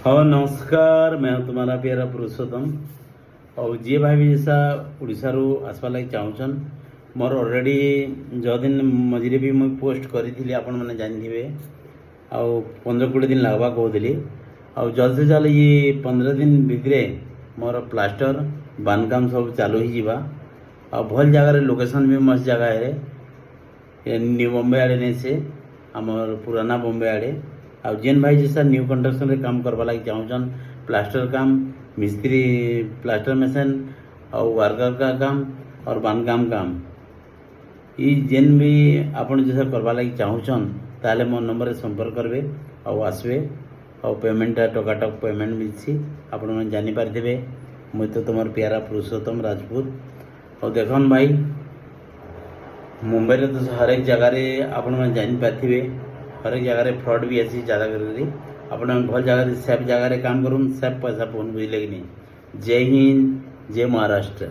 हाँ नमस्कार, मैं हूं तुम्हारा प्यारा पुरुषोत्तम। और जी भाई भी जैसा उड़ीसा रू आसवा लगे चाहून मोर ऑलरेडी जो दिन मझे भी मुझे पोस्ट करी आपण मैंने जानी आउ 15-20 दिन लगवा कहली आउ जल्द से जल्द ये 15 दिन भितरे मोर प्लास्टर बांधकाम सब चालू ही आ भल जगार लोकेशन भी मस्त जगह है न्यू बॉम्बे आड़े नहीं से आमर पुराना बॉम्बे आड़े आ जेन भाई जैसा न्यू कंस्ट्रक्शन रे काम करवा लगे चाहून प्लास्टर काम मिस्त्री प्लास्टर मेसन और वर्कर का काम और बांधकाम काम ये जेन भी आपण जैसा करवा लगे चाहून ताले मो नंबर रे संपर्क करबे और आसबे और पेमेंट टकाटक पेमेंट मिलसी आपण मन जानि पारथिबे मुई तो तुमर प्यारा पुरुषोत्तम राजपूत। और देखन भाई मुंबई रे तो हर एक जगह रे आपण मन जानि पारथिबे हर एक जगह फ्रॉड भी ऐसी ज़्यादा कर अपना भल जगह सेफ जगह काम करूँ सेफ पैसा फोन बुझे कि नहीं। जय हिंद, जय महाराष्ट्र।